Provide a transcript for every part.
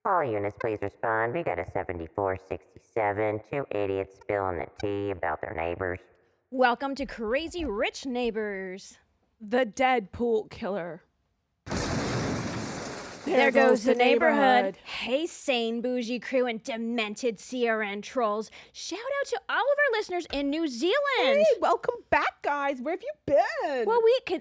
All units, please respond. We got a 7467. Two idiots spilling the tea about their neighbors. Welcome to Crazy Rich Neighbors. The Deadpool killer. There goes the neighborhood. Hey, sane bougie crew and demented CRN trolls. Shout out to all of our listeners in New Zealand. Hey, welcome back, guys. Where have you been? Well, we fairly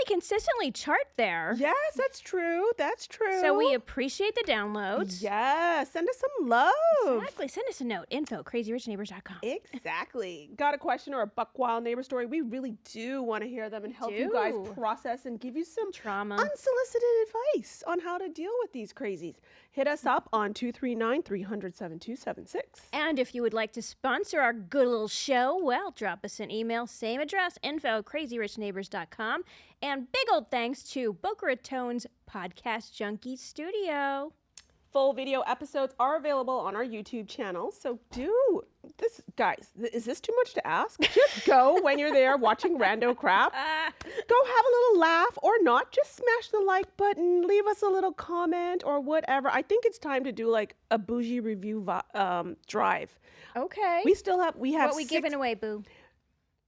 consistently chart there. Yes, that's true. That's true. So we appreciate the downloads. Yes, send us some love. Exactly. Send us a note. info@crazyrichneighbors.com. Exactly. Got a question or a buck wild neighbor story? We really do want to hear them and help you guys process and give you some trauma unsolicited advice on how to deal with these crazies. Hit us up on 239-300-7276. And if you would like to sponsor our good little show, well, drop us an email, same address, info@crazyrichneighbors.com. And big old thanks to Boca Raton's Podcast Junkie Studio. Full video episodes are available on our YouTube channel. So do this, guys. Is this too much to ask? Just go when you're there watching rando crap. Go have a little laugh or not. Just smash the like button. Leave us a little comment or whatever. I think it's time to do like a bougie review drive. Okay. We have. What we giving away, boo?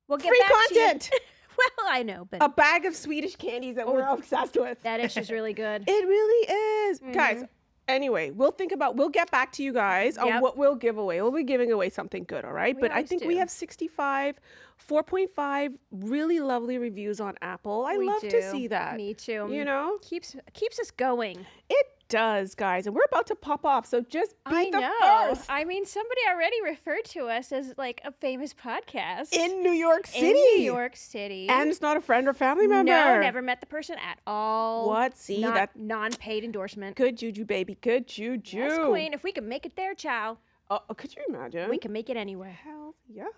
We'll get free back content. To you. Well, I know, but A bag of Swedish candies that we're obsessed with. that is just really good. It really is, guys. Anyway, we'll get back to you guys on what we'll give away. We'll be giving away something good, all right? But I think we have 65, 4.5 really lovely reviews on Apple. I love to see that. Me too. You know? Keeps us going. It does, guys. And we're about to pop off, so just be the first. I mean, somebody already referred to us as like a famous podcast. In New York City. In New York City. And it's not a friend or family member. No, never met the person at all. What? See, that non-paid endorsement. Good juju, baby. Good juju. Yes, queen. If we can make it there, ciao. Oh, could you imagine? We can make it anywhere. Hell yeah.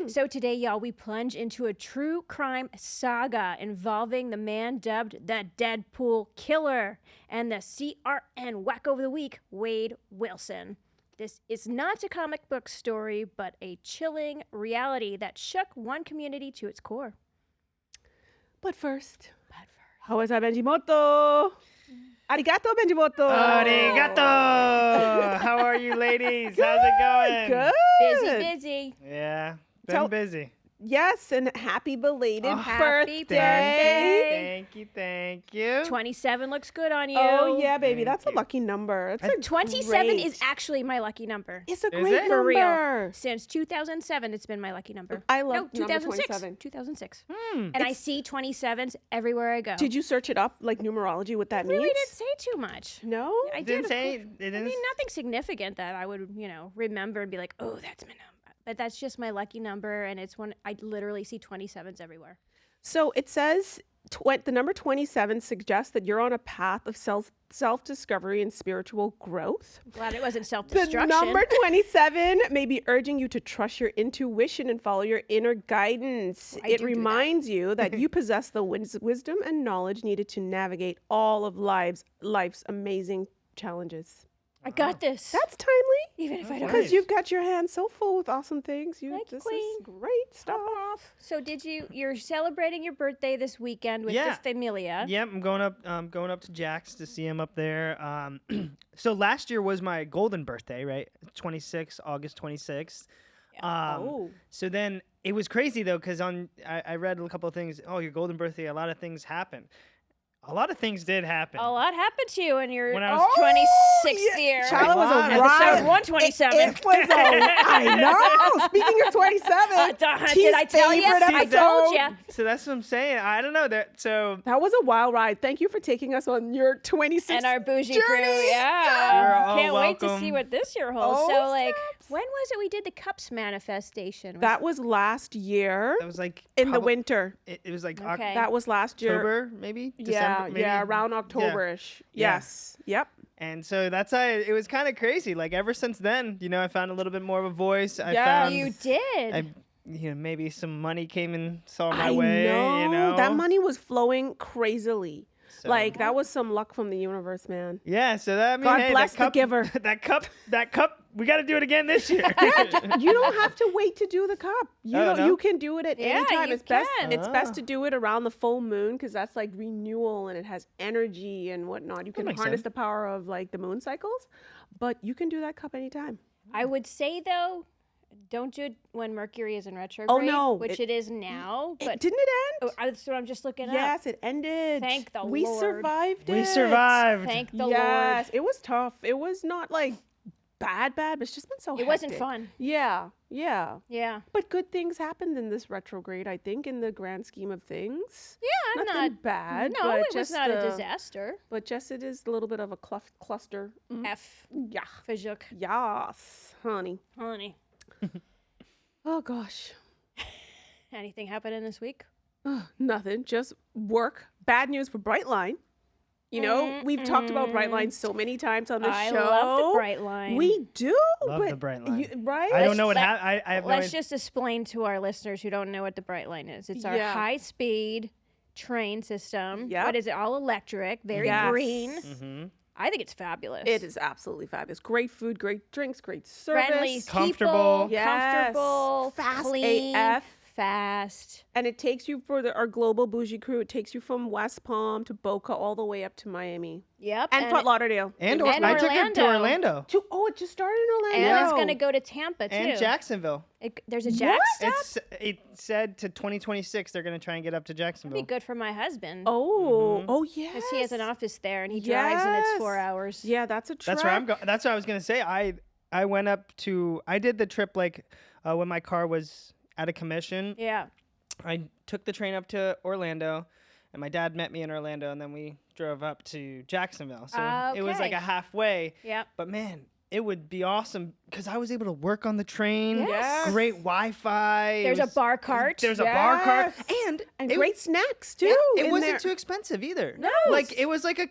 So today, y'all, we plunge into a true crime saga involving the man dubbed the Deadpool Killer and the CRN Wacko of the Week, Wade Wilson. This is not a comic book story, but a chilling reality that shook one community to its core. But first, how is Benjimoto? Arigato, Benjimoto. Arigato. How are you, ladies? How's it going? Good. Busy. Yeah, been busy. Yes, and happy belated happy birthday. Thank you. 27 looks good on you. Oh, yeah, baby. That's a lucky number. That's 27 is actually my lucky number. It's a great For number. real. Since 2007, it's been my lucky number. I love No, 2006. 27. 2006. And I see 27s everywhere I go. Did you search it up, like numerology, what that means? really didn't say too much. No? I Didn't did. say Of course. it I is. mean, nothing significant that I would, remember and be like, oh, that's my number. But that's just my lucky number, and it's one I literally see 27s everywhere. So it says the number 27 suggests that you're on a path of self-discovery and spiritual growth. Glad it wasn't self-destruction. The number 27 may be urging you to trust your intuition and follow your inner guidance. Well, it reminds you that you possess the wisdom and knowledge needed to navigate all of life's amazing challenges. I got this. That's timely. Even if I don't. Because you've got your hands so full with awesome things. Thank you, This queen. is great stuff. So you're celebrating your birthday this weekend with the familia. Yep, I'm going up to Jack's to see him up there. So last year was my golden birthday, right? August 26th. So then it was crazy though, because I read a couple of things. Oh, your golden birthday, a lot of things happened. A lot of things did happen. A lot happened to you in your When I was 26th year. Charlotte was a Episode riot. 127. It was I know. Speaking of 27, Did I tell you? I told you. So that's what I'm saying. I don't know that. So that was a wild ride. Thank you for taking us on your 26th and our bougie journey. crew. You're all Can't wait to welcome. see what this year holds. Oh, so, snaps. when was it we did the cups manifestation? That was last year that was like in the winter. It was like Okay. That was last year. October, maybe. Yeah, December, maybe? yeah, around October-ish. Yeah. Yes. Yep. And so that's how it was kind of crazy. Like ever since then, I found a little bit more of a voice. I found you did. maybe some money came and saw my I way. know. That money was flowing crazily. So. Like that was some luck from the universe, man. Yeah, so that God bless the giver. That cup, we got to do it again this year. You don't have to wait to do the cup. You can do it at any time. you It's best to do it around the full moon because that's like renewal and it has energy and whatnot. You can harness the power of like the moon cycles, but you can do that cup anytime. I would say though, don't do it when Mercury is in retrograde. Oh, no. Which it is now. But Didn't it end? That's what I'm just looking up. Yes, it ended. Thank the we Lord. survived it. We survived. Thank the Yes, Lord. it was tough. It was not like bad, but it's just been so It wasn't hectic. fun. Yeah. Yeah. But good things happened in this retrograde, I think, in the grand scheme of things. Yeah, I'm Nothing not bad. No, but it was just not a disaster. But just it is a little bit of a cluster. F. Yeah. Fajuk. Yes, honey. Honey. Oh, gosh. Anything happening this week? Nothing. Just work. Bad news for Brightline. You know, we've talked about Brightline so many times on the I show. love the Brightline. We do. Love but the Brightline. right? I don't know what I have no Let's idea. just explain to our listeners who don't know what the Brightline is. It's our Yeah. high-speed train system. Yep. What is it? All electric, very Yes. green. Mm-hmm. I think it's fabulous. It is absolutely fabulous. Great food, great drinks, great service. Friendly Comfortable. people, Yes. comfortable, Fast clean, AF. fast. And it takes you for our global bougie crew. It takes you from West Palm to Boca all the way up to Miami Yep. and Fort Lauderdale. And And I took it to Orlando. It just started in Orlando. And it's going to go to Tampa, too. And Jacksonville. There's a Jack stop? It said to 2026 they're going to try and get up to That'd Jacksonville. be good for my husband. Oh yes. Because he has an office there, and he drives, and it's 4 Yes. hours. Yeah, that's a trek. That's where I'm going. That's what I was going to say. I went up to. I did the trip like when my car was out of commission. Yeah. I took the train up to Orlando, and my dad met me in Orlando, and then we drove up to Jacksonville. So it was like Okay. a halfway. Yep. But man, it would be awesome because I was able to work on the train. Yes. Great Wi-Fi. There's a bar cart. There's a bar cart, Yes. and And great snacks too. Yeah, it in wasn't there. too expensive either. No. Like it was like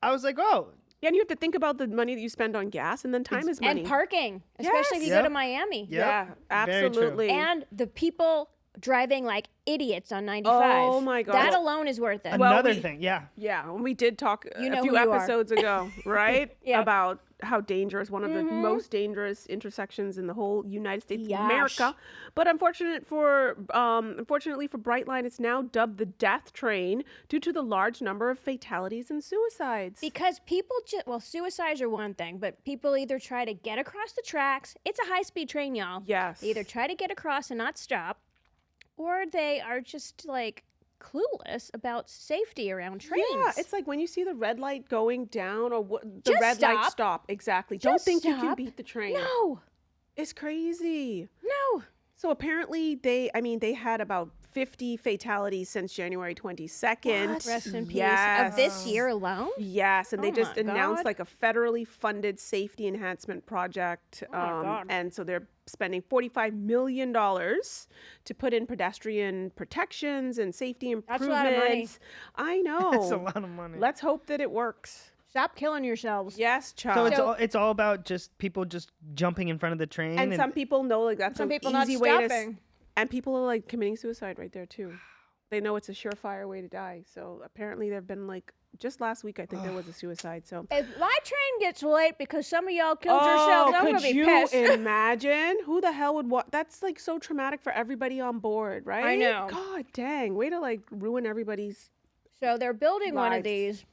I was like, oh, Yeah, and you have to think about the money that you spend on gas, and then time is money. And parking, especially if you go Yep. to Miami. Yep. Yeah, Very true. absolutely. And the people driving like idiots on 95. Oh, my God. That alone is worth it. Well, another we- thing, yeah. Yeah, when we did talk You know a few who you are. episodes ago, right? Yep. About how dangerous, one of the most dangerous intersections in the whole United States of Yash. America. But unfortunately for Brightline, it's now dubbed the death train due to the large number of fatalities and suicides. Because people suicides are one thing, but people either try to get across the tracks. It's a high-speed train, y'all. Yes. They either try to get across and not stop, or they are just like clueless about safety around trains. Yeah, it's like when you see the red light going down or the Just red light stop. stop. Exactly. Don't Just think you can stop. beat the train. No, It's crazy. no. So apparently they had about 50 fatalities since January 22nd. What? Rest in peace. Yes. Of this year alone? Yes, and they Oh just my announced God. like a federally funded safety enhancement project. Oh my God. And so they're spending $45 million to put in pedestrian protections and safety That's a improvements. lot of money. I know. That's a lot of money. Let's hope that it works. Stop killing yourselves. Yes, So child. it's all about just people just jumping in front of the train. and some people know like that's Some an people not easy way to stopping. and people are like committing suicide right there too. They know it's a surefire way to die. So apparently there've been like just last week I think there was a suicide. So If my train gets late because some of y'all killed yourselves, I'm could gonna be you pissed. imagine? Who the hell would want? That's like so traumatic for everybody on board, right? I know. God dang, way to like ruin everybody's. So they're building one of Lives. these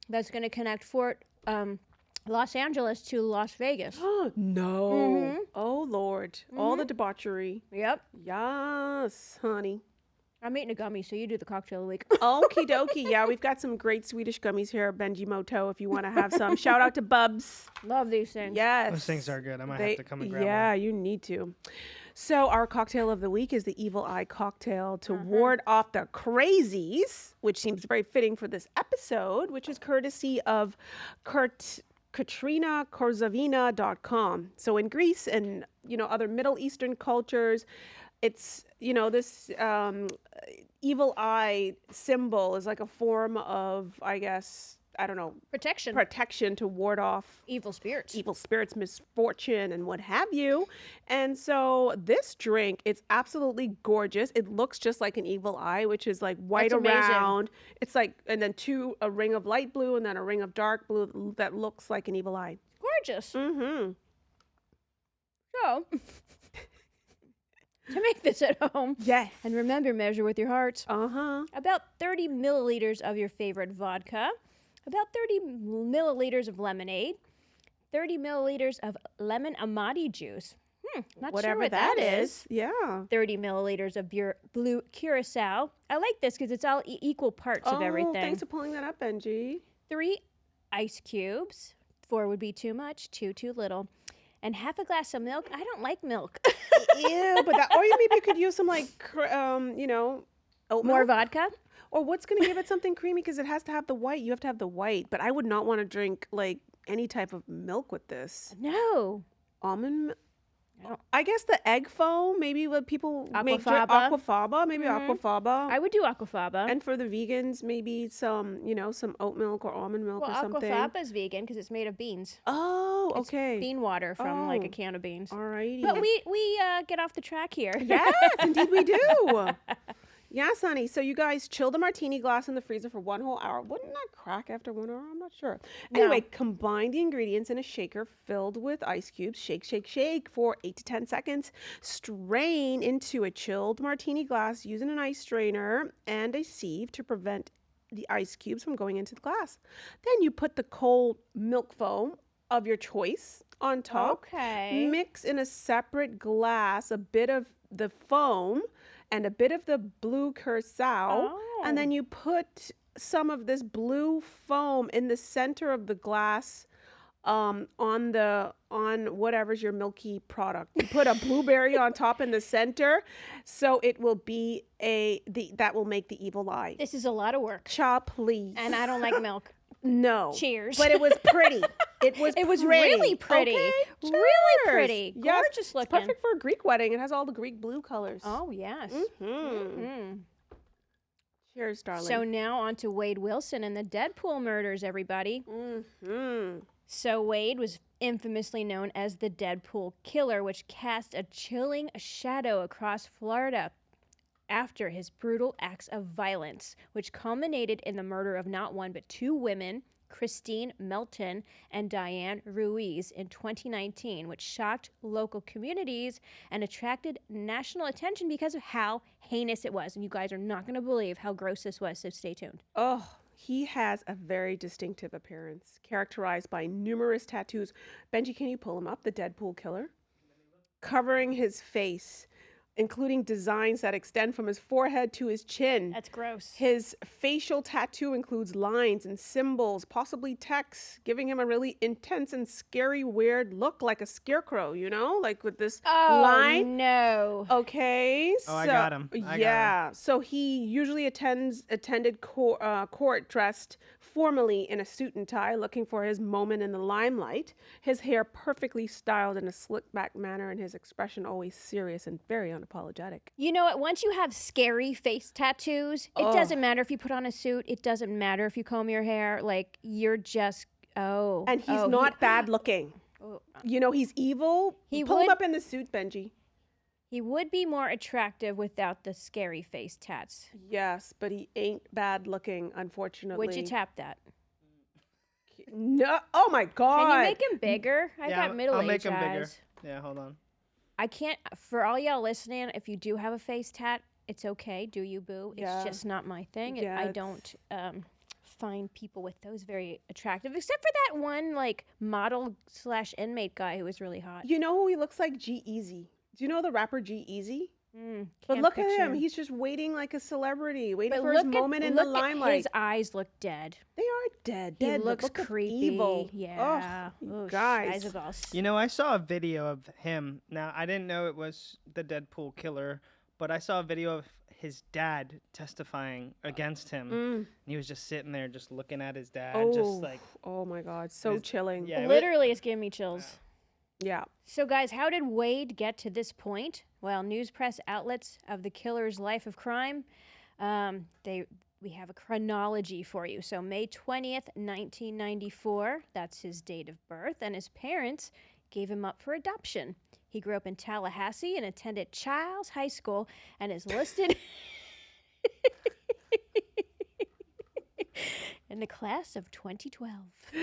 that's going to connect Los Angeles to Las Vegas. No. Mm-hmm. Oh Lord, all the debauchery. Yep. Yes, honey. I'm eating a gummy, so you do the cocktail of the week. Okie dokie. Yeah, we've got some great Swedish gummies here, Benji Moto, if you want to have some. Shout out to Bubs. Love these things. Yes. Those things are good. I might have to come and grab Yeah, one. you need to. So our cocktail of the week is the Evil Eye cocktail to ward off the crazies, which seems very fitting for this episode, which is courtesy of KatrinaKorzavina.com. So in Greece and, other Middle Eastern cultures, it's, this evil eye symbol is like a form of, I guess, I don't know, protection to ward off evil spirits, misfortune, and what have you. And so this drink, it's absolutely gorgeous. It looks just like an evil eye, which is like white around. It's like, and then a ring of light blue and then a ring of dark blue that looks like an evil eye. Gorgeous. Mm-hmm. So, to make this at home, yes, and remember, measure with your heart. About 30 milliliters of your favorite vodka, about 30 milliliters of lemonade, 30 milliliters of lemon amati juice. Not whatever sure what that is. Yeah. 30 milliliters of your blue curacao. I like this because it's all equal parts of everything. Thanks for pulling that up, Benji. 3 ice cubes. 4 would be too much, 2 too little. And half a glass of milk. I don't like milk. Ew, but or maybe you could use some like, oat More milk? vodka? Or what's going to give it something creamy? Because it has to have the white. You have to have the white. But I would not want to drink like any type of milk with this. No. Almond milk. I guess the egg foam, maybe what people make aquafaba, maybe aquafaba. I would do aquafaba. And for the vegans, maybe some oat milk or almond milk or something. Aquafaba is vegan because it's made of beans. Oh, okay. It's bean water from like a can of beans. Alrighty. But we get off the track here. Yes, indeed we do. Yes, honey. So you guys chill the martini glass in the freezer for 1 whole hour. Wouldn't that crack after 1 hour? I'm not sure. No. Anyway, combine the ingredients in a shaker filled with ice cubes. Shake, shake, shake for 8 to 10 seconds. Strain into a chilled martini glass using an ice strainer and a sieve to prevent the ice cubes from going into the glass. Then you put the cold milk foam of your choice on top. Okay. Mix in a separate glass a bit of the foam and a bit of the blue curacao, and then you put some of this blue foam in the center of the glass, on whatever's your milky product. You put a blueberry on top in the center, so it will be that will make the evil eye. This is a lot of work. Cha, please. And I don't like milk. No. Cheers. But it was pretty. It was really pretty. Okay, really pretty. Yes, Gorgeous looking. It's perfect for a Greek wedding. It has all the Greek blue colors. Oh, yes. Cheers, darling. So now on to Wade Wilson and the Deadpool murders, everybody. So Wade was infamously known as the Deadpool Killer, which cast a chilling shadow across Florida after his brutal acts of violence, which culminated in the murder of not one but 2 women, Christine Melton and Diane Ruiz, in 2019, which shocked local communities and attracted national attention because of how heinous it was. And you guys are not going to believe how gross this was, so stay tuned. Oh, he has a very distinctive appearance, characterized by numerous tattoos. Benji, can you pull him up? The Deadpool Killer? Covering his face, including designs that extend from his forehead to his chin. That's gross. His facial tattoo includes lines and symbols, possibly text, giving him a really intense and scary, weird look, like a scarecrow, like with this line. No. Okay. Oh, I got him. I got him. So he usually attended court dressed formally in a suit and tie, looking for his moment in the limelight. His hair perfectly styled in a slick back manner, and his expression always serious and very unapologetic. You know what? Once you have scary face tattoos, it doesn't matter if you put on a suit. It doesn't matter if you comb your hair. Like, you're just, And he's not bad looking. He's evil. Pull him up in the suit, Benji. He would be more attractive without the scary face tats. Yes, but he ain't bad looking, unfortunately. Would you tap that? No. Oh, my God. Can you make him bigger? I got middle-aged I'll make him eyes. bigger. Yeah, hold on. I can't, for all y'all listening, if you do have a face tat, it's okay. Do you, boo? Yeah. It's just not my thing. Yeah, I don't find people with those very attractive, except for that one, model/inmate guy who was really hot. You know who he looks like? G-Eazy. Do you know the rapper G-Eazy? But look at him. He's just waiting like a celebrity, waiting for his moment in the limelight. His eyes look dead. They are dead. He looks creepy. Evil. Yeah. Oh, guys. Eyes of all. I saw a video of him. Now, I didn't know it was the Deadpool Killer, but I saw a video of his dad testifying against him. And he was just sitting there just looking at his dad. Oh, my God. So chilling. Yeah, Literally, it's giving me chills. Yeah. So, guys, how did Wade get to this point? Well, news press outlets of the killer's life of crime, we we have a chronology for you. So May 20th, 1994, that's his date of birth, and his parents gave him up for adoption. He grew up in Tallahassee and attended Childs High School and is listed in the class of 2012. In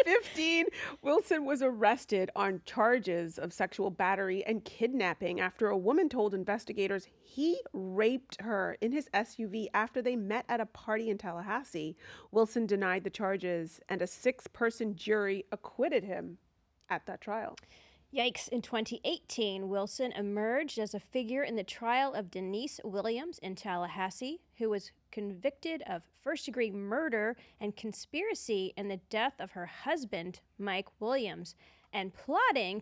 2015, Wilson was arrested on charges of sexual battery and kidnapping after a woman told investigators he raped her in his SUV after they met at a party in Tallahassee. Wilson denied the charges, and a 6-person jury acquitted him at that trial. Yikes. In 2018, Wilson emerged as a figure in the trial of Denise Williams in Tallahassee, who was convicted of first-degree murder and conspiracy in the death of her husband, Mike Williams, and plotting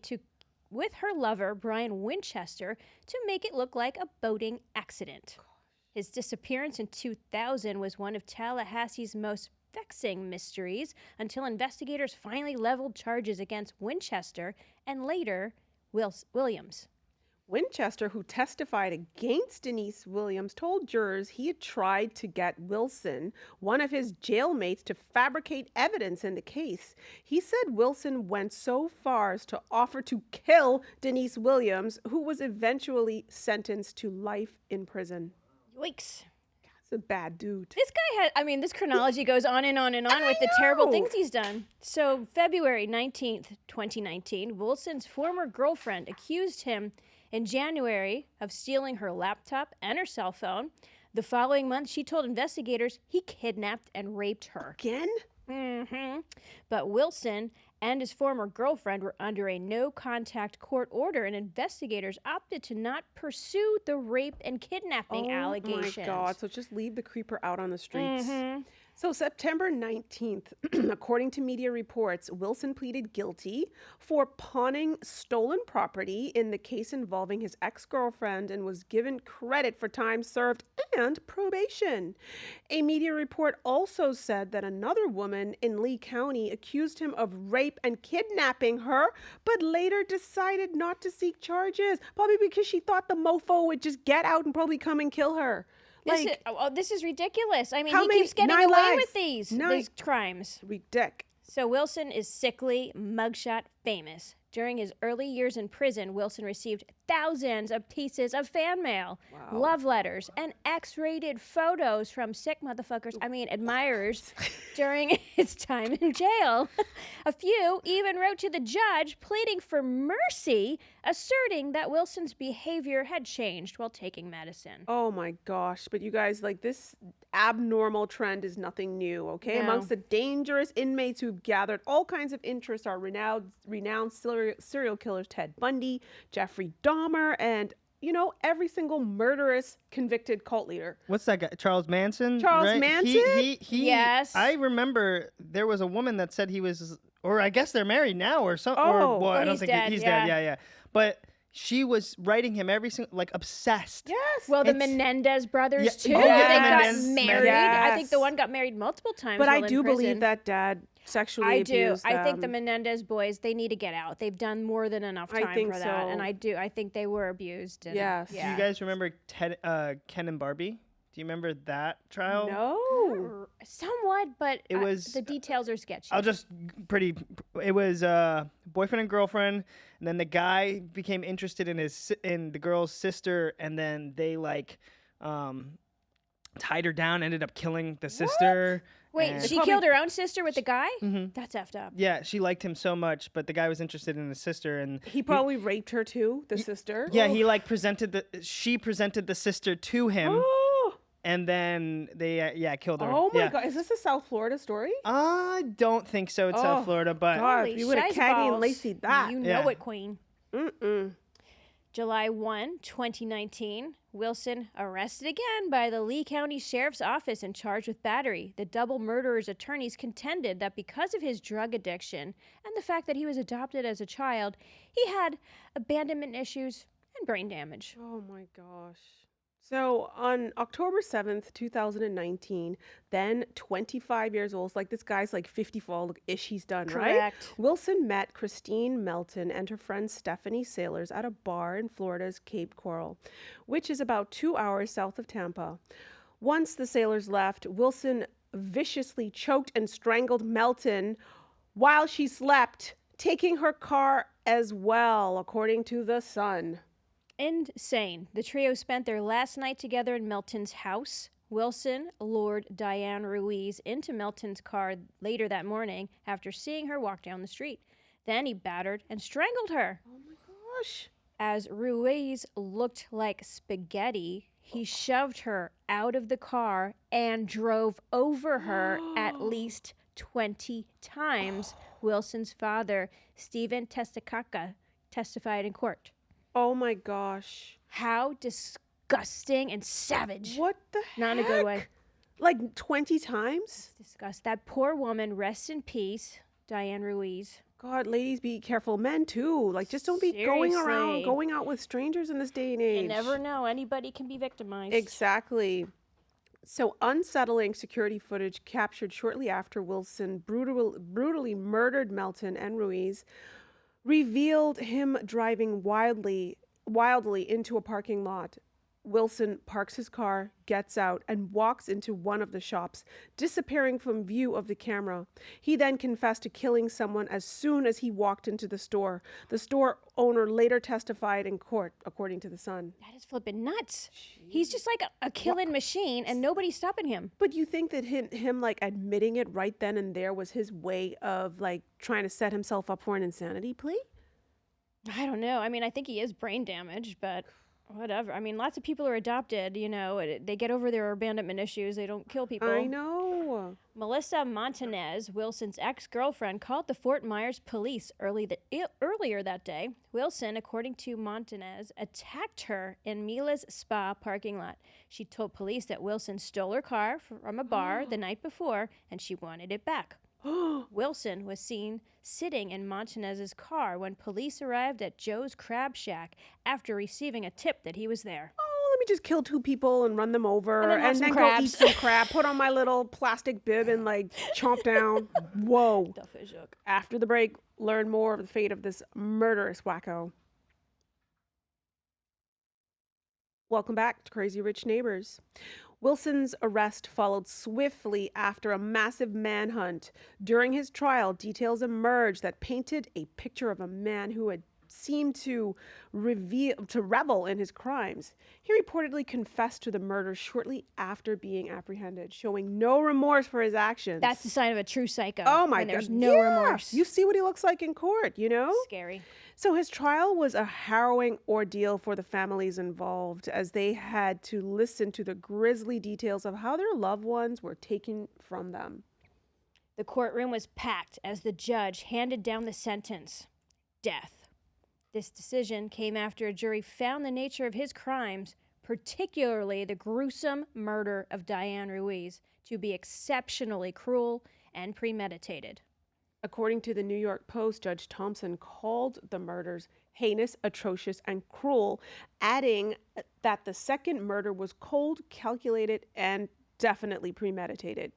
with her lover, Brian Winchester, to make it look like a boating accident. His disappearance in 2000 was one of Tallahassee's most vexing mysteries until investigators finally leveled charges against Winchester and later Williams. Winchester, who testified against Denise Williams, told jurors he had tried to get Wilson, one of his jailmates, to fabricate evidence in the case. He said Wilson went so far as to offer to kill Denise Williams, who was eventually sentenced to life in prison. Yikes. That's a bad dude. This guy this chronology goes on and on and on with the terrible things he's done. So February 19th, 2019, Wilson's former girlfriend accused him in January of stealing her laptop and her cell phone. The following month, she told investigators he kidnapped and raped her. Again? Mm-hmm. But Wilson and his former girlfriend were under a no-contact court order, and investigators opted to not pursue the rape and kidnapping allegations. Oh my God, so just leave the creeper out on the streets. Mm-hmm. So September 19th, according to media reports, Wilson pleaded guilty for pawning stolen property in the case involving his ex-girlfriend and was given credit for time served and probation. A media report also said that another woman in Lee County accused him of rape and kidnapping her, but later decided not to seek charges, probably because she thought the mofo would just get out and probably come and kill her. This is ridiculous. I mean, how he many- keeps getting 9 away lives. with these crimes. Ridiculous. So Wilson is sickly, mugshot famous. During his early years in prison, Wilson received thousands of pieces of fan mail, love letters, and X-rated photos from sick admirers during his time in jail. A few even wrote to the judge pleading for mercy, asserting that Wilson's behavior had changed while taking medicine. Oh my gosh. But you guys, this abnormal trend is nothing new, okay? No. Amongst the dangerous inmates who've gathered all kinds of interest are renowned serial killers Ted Bundy, Jeffrey Dahmer, and, every single murderous convicted cult leader. What's that guy? Charles Manson? Charles right? Manson? Yes. I remember there was a woman that said he was, or I guess they're married now or something. Oh. I don't he's think dead, he's yeah. dead. Yeah. But she was writing him every single, obsessed. Yes. Well, the It's- Menendez brothers, Yeah. too. Oh, They yeah, got Menendez. married. I think Yes. the one got married multiple times. But I while in do prison. believe that dad sexually I do. abused I think the them. Menendez boys, they need to get out. They've done more than enough I time think for that. so. And I think they were abused. And, Yes. Do Yeah. you guys remember Ken and Barbie? Do you remember that trial? No. Somewhat, but It was- the details are sketchy. It was boyfriend and girlfriend, and then the guy became interested in the girl's sister, and then they tied her down, ended up killing the sister. Wait, and- she killed her own sister with the guy? Mhm. That's effed up. Yeah, she liked him so much, but the guy was interested in his sister, and He probably raped her too, the sister. he she presented the sister to him, Oh, and then they killed her. oh my Yeah. God. Is this a South Florida story? I don't think so. It's South Oh, Florida, but God, Holy you would have Cagney and shizeballs. Lacey that. You know Yeah. it, Queen. Mm-mm. July 1, 2019, Wilson arrested again by the Lee County Sheriff's Office and charged with battery. The double murderer's attorneys contended that because of his drug addiction and the fact that he was adopted as a child, he had abandonment issues and brain damage. Oh my gosh. So on October 7th, 2019, then 25 years old, this guy's 54-ish he's done, right? Correct. Wilson met Christine Melton and her friend Stephanie Sailors at a bar in Florida's Cape Coral, which is about 2 hours south of Tampa. Once the sailors left, Wilson viciously choked and strangled Melton while she slept, taking her car as well, according to The Sun. Insane. The trio spent their last night together in Melton's house. Wilson lured Diane Ruiz into Melton's car later that morning after seeing her walk down the street. Then he battered and strangled her. Oh my gosh. As Ruiz looked like spaghetti, he shoved her out of the car and drove over her at least 20 times. Wilson's father, Stephen Testacca, testified in court. Oh my gosh. How disgusting and savage. What the heck? Not in a good way. Like 20 times? Disgust. That poor woman, rest in peace, Diane Ruiz. God, ladies, be careful. Men, too. Like, just don't be going around, Seriously. going out with strangers in this day and age. You never know. Anybody can be victimized. Exactly. So, unsettling security footage captured shortly after Wilson brutally murdered Melton and Ruiz revealed him driving wildly into a parking lot. Wilson parks his car, gets out, and walks into one of the shops, disappearing from view of the camera. He then confessed to killing someone as soon as he walked into the store. The store owner later testified in court, according to The Sun. That is flipping nuts. He's just like a killing machine, and nobody's stopping him. But you think that him like admitting it right then and there was his way of like trying to set himself up for an insanity plea? I don't know. I mean, I think he is brain damaged, but whatever. I mean, lots of people are adopted, you know. They get over their abandonment issues. They don't kill people. I know. Melissa Montanez, Wilson's ex-girlfriend, called the Fort Myers police earlier that day. Wilson, according to Montanez, attacked her in Mila's spa parking lot. She told police that Wilson stole her car from a bar the night before, and she wanted it back. Wilson was seen sitting in Montanez's car when police arrived at Joe's Crab Shack after receiving a tip that he was there. Oh, let me just kill 2 people and run them over And then have some go eat crabs. some crab, put on my little plastic bib and like chomp down. Whoa. The fish hook. After the break, learn more of the fate of this murderous wacko. Welcome back to Crazy Rich Neighbors. Wilson's arrest followed swiftly after a massive manhunt. During his trial, details emerged that painted a picture of a man who had seemed to revel in his crimes. He reportedly confessed to the murder shortly after being apprehended, showing no remorse for his actions. That's the sign of a true psycho. Oh my when God. there's no remorse. You see what he looks like in court, you know? Scary. So his trial was a harrowing ordeal for the families involved as they had to listen to the grisly details of how their loved ones were taken from them. The courtroom was packed as the judge handed down the sentence: death. This decision came after a jury found the nature of his crimes, particularly the gruesome murder of Diane Ruiz, to be exceptionally cruel and premeditated. According to the New York Post, Judge Thompson called the murders heinous, atrocious, and cruel, adding that the second murder was cold, calculated, and definitely premeditated.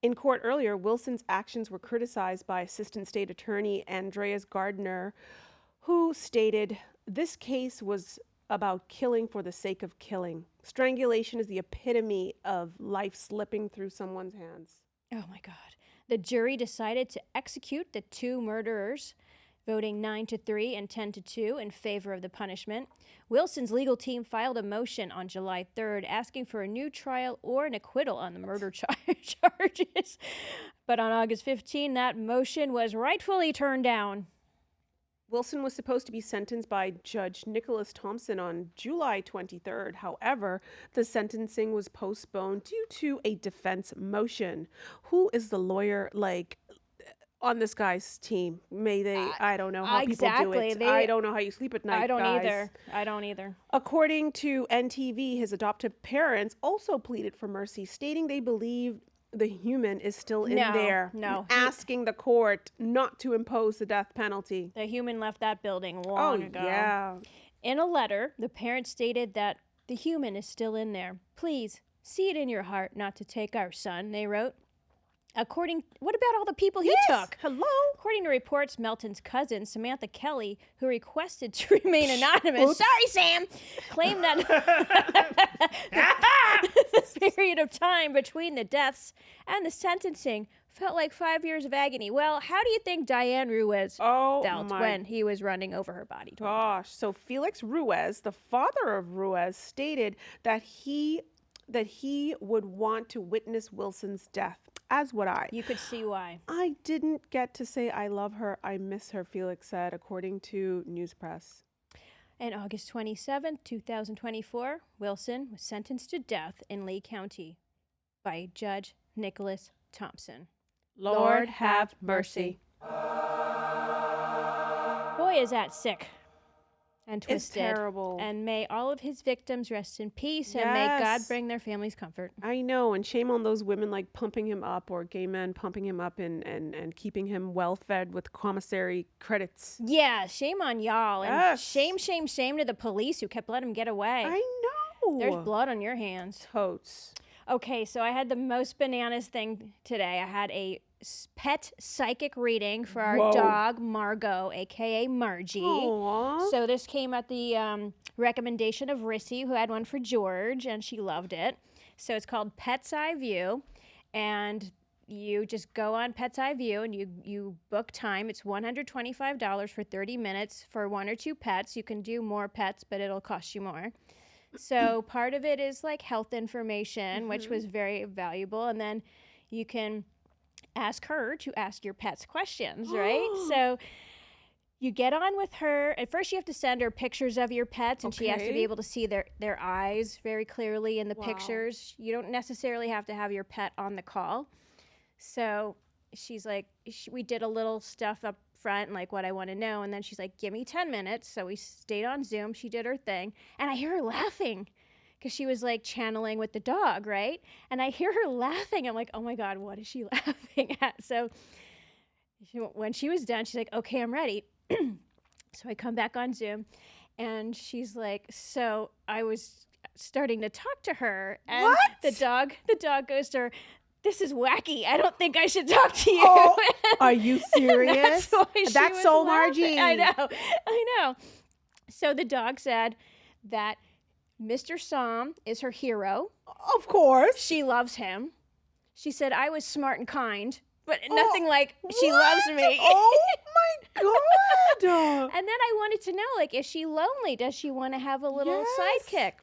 In court earlier, Wilson's actions were criticized by Assistant State Attorney Andreas Gardner, who stated, "This case was about killing for the sake of killing. Strangulation is the epitome of life slipping through someone's hands." Oh my God. The jury decided to execute the 2 murderers, voting 9-3 and 10-2 in favor of the punishment. Wilson's legal team filed a motion on July 3rd asking for a new trial or an acquittal on the murder charges. But on August 15, that motion was rightfully turned down. Wilson was supposed to be sentenced by Judge Nicholas Thompson on July 23rd. However, the sentencing was postponed due to a defense motion. Who is the lawyer like on this guy's team? I don't know how people do it. I don't know how you sleep at night, I don't guys. either. According to NTV, his adoptive parents also pleaded for mercy, stating they believe the human is still in there, asking the court not to impose the death penalty. The human left that building long ago. Yeah. In a letter, the parents stated that the human is still in there. Please, see it in your heart not to take our son, they wrote. What about all the people he took? Hello. According to reports, Melton's cousin, Samantha Kelly, who requested to remain anonymous, sorry, Sam, claimed that the period of time between the deaths and the sentencing felt like 5 years of agony. Well, how do you think Diane Ruiz felt when he was running over her body? Gosh. So Felix Ruiz, the father of Ruiz, stated that he would want to witness Wilson's death, as would I. You could see why. I didn't get to say I love her, I miss her, Felix said, according to News Press. On August 27, 2024, Wilson was sentenced to death in Lee County by Judge Nicholas Thompson. Lord have mercy. Boy, is that sick and twisted. It's terrible. And may all of his victims rest in peace, and may God bring their families comfort. I know, and shame on those women like pumping him up, or gay men pumping him up and keeping him well fed with commissary credits. Yeah, shame on y'all. And shame to the police who kept letting him get away. I know. There's blood on your hands. Totes. Okay, so I had the most bananas thing today. I had a pet psychic reading for our dog, Margot, a.k.a. Margie. Aww. So this came at the recommendation of Rissy, who had one for George, and she loved it. So it's called Pet's Eye View, and you just go on Pet's Eye View, and you book time. It's $125 for 30 minutes for 1 or 2 pets. You can do more pets, but it'll cost you more. So part of it is like health information, which was very valuable. And then you can ask her to ask your pets questions, right? So you get on with her. At first, you have to send her pictures of your pets, and she has to be able to see their eyes very clearly in the pictures. You don't necessarily have to have your pet on the call. So she's like, we did a little stuff up front, like what I want to know, and then she's like, give me 10 minutes. So we stayed on Zoom. She did her thing, and I hear her laughing because she was like channeling with the dog, right? And I hear her laughing. I'm like, oh my God, what is she laughing at? So when she was done, she's like, okay, I'm ready. So I come back on Zoom, and she's like, so I was starting to talk to her, and the dog goes to her, this is wacky. I don't think I should talk to you. Oh, are you serious? That's so Margie. I know. So the dog said that Mr. Som is her hero. Of course. She loves him. She said, I was smart and kind, but nothing like she loves me. Oh my God. And then I wanted to know, like, is she lonely? Does she want to have a little sidekick?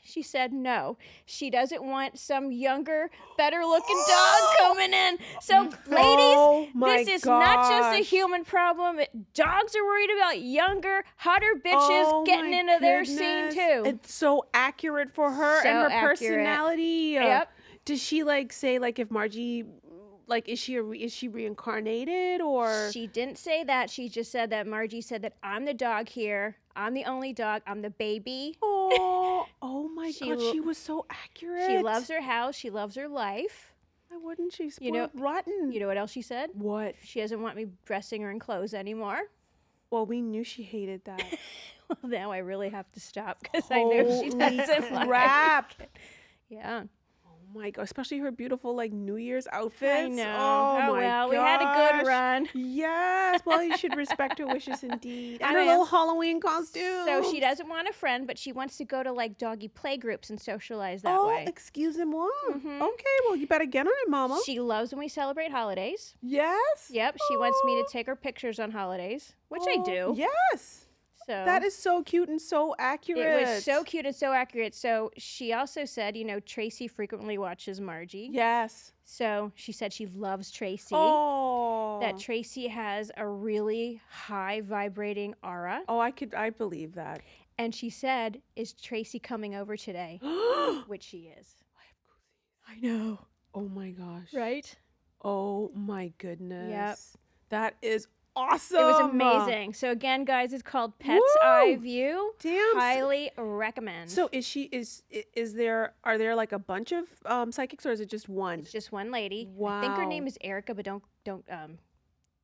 She said no. She doesn't want some younger, better-looking dog coming in. So, ladies, this is not just a human problem. Dogs are worried about younger, hotter bitches getting into their scene, too. It's so accurate for her and her personality. Yep. Does she, like, say, like, if Margie... Like, is she reincarnated, or? She didn't say that. She just said that Margie said that I'm the dog here. I'm the only dog. I'm the baby. Oh my God. She was so accurate. She loves her house. She loves her life. Why wouldn't she? Spoiled rotten. You know what else she said? What? She doesn't want me dressing her in clothes anymore. Well, we knew she hated that. Well, now I really have to stop because I know she doesn't like it. Yeah. Oh my God, especially her beautiful like New Year's outfits. I know. Oh my well, gosh. We had a good run. Yes. Well, you should respect her wishes indeed. And her little Halloween costume. So she doesn't want a friend, but she wants to go to like doggy play groups and socialize that way. Oh, excusez-moi. Okay, well, you better get on it, Mama. She loves when we celebrate holidays. Yes. Yep. She wants me to take her pictures on holidays, which I do. Yes. So that is so cute and so accurate. It was so cute and so accurate. So she also said, you know, Tracy frequently watches Margie. Yes. So she said she loves Tracy. Oh. That Tracy has a really high vibrating aura. Oh, I believe that. And she said, is Tracy coming over today? Which she is. I know. Oh my gosh. Right? Oh my goodness. Yep. That is awesome. It was amazing. So again, guys, it's called Pet's Eye View. Damn. Highly recommend. So are there like a bunch of psychics, or is it just one? It's just one lady. Wow. I think her name is Erica, but don't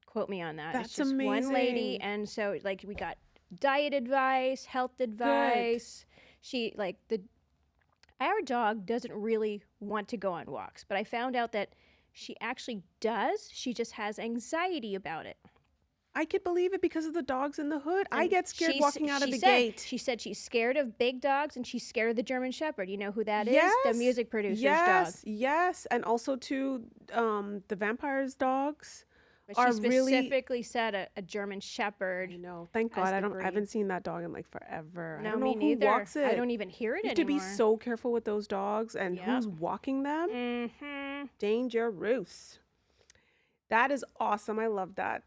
quote me on that. That's it's just amazing. one lady, and so like we got diet advice, health advice. She our dog doesn't really want to go on walks, but I found out that She actually does. She just has anxiety about it. I could believe it because of the dogs in the hood. I get scared walking out of the said, gate. She said she's scared of big dogs and she's scared of the German Shepherd. You know who that is? Yes, The music producer's yes, dog. Yes, and also too, the vampires' dogs But are she really. specifically said a German Shepherd. I know. Thank God. I haven't seen that dog in like forever. No, I don't me know neither. who walks it. I don't even hear it You have anymore. to be so careful with those dogs and who's walking them. Mm-hmm. Dangerous. That is awesome. I love that.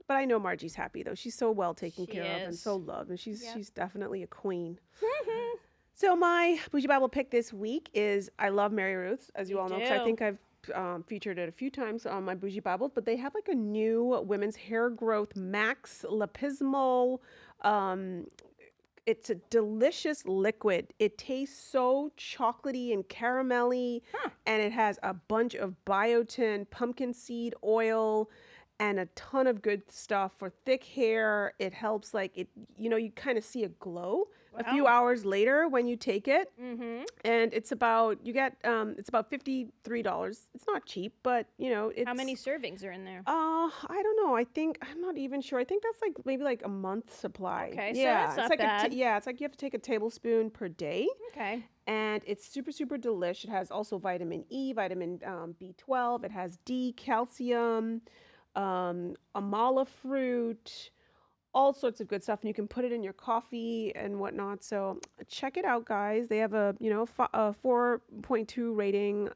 But I know Margie's happy though. She's so well taken care of and so loved, and she's definitely a queen. So my Bougie Bible pick this week is I love Mary Ruth's, as you all know, because I think I've featured it a few times on my Bougie Bible. But they have like a new women's hair growth max lapismal. It's a delicious liquid. It tastes so chocolatey and caramelly, and it has a bunch of biotin, pumpkin seed oil, and a ton of good stuff for thick hair. It helps, like, it, you know, you kind of see a glow a few hours later when you take it. And it's about, you get, it's about $53. It's not cheap, but, you know, it's... How many servings are in there? I don't know. I think, I'm not even sure. I think that's like maybe like a month's supply. Okay, yeah, so that's it's not like bad. it's like you have to take a tablespoon per day. Okay. And it's super, super delish. It has also vitamin E, vitamin B12. It has D, calcium, amala fruit, all sorts of good stuff. And you can put it in your coffee and whatnot. So check it out, guys. They have a 4.2 rating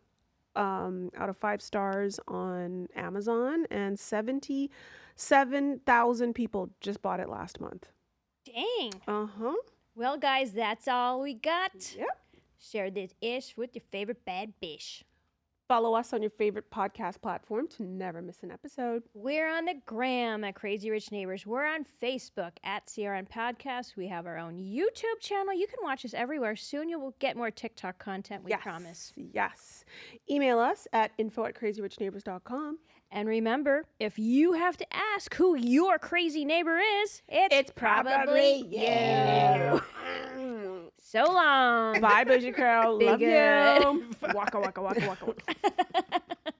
out of 5 stars on Amazon, and 77,000 people just bought it last month. Dang. Uh-huh. Well, guys, that's all we got. Yep. Share this ish with your favorite bad bish. Follow us on your favorite podcast platform to never miss an episode. We're on the gram at Crazy Rich Neighbors. We're on Facebook at CRN Podcast. We have our own YouTube channel. You can watch us everywhere. Soon you will get more TikTok content, we promise. Yes. Email us at info@crazyrichneighbors.com. And remember, if you have to ask who your crazy neighbor is, it's probably you. So long. Bye, Bougie Girl. Be Love good. you. Waka, waka, waka, waka, waka.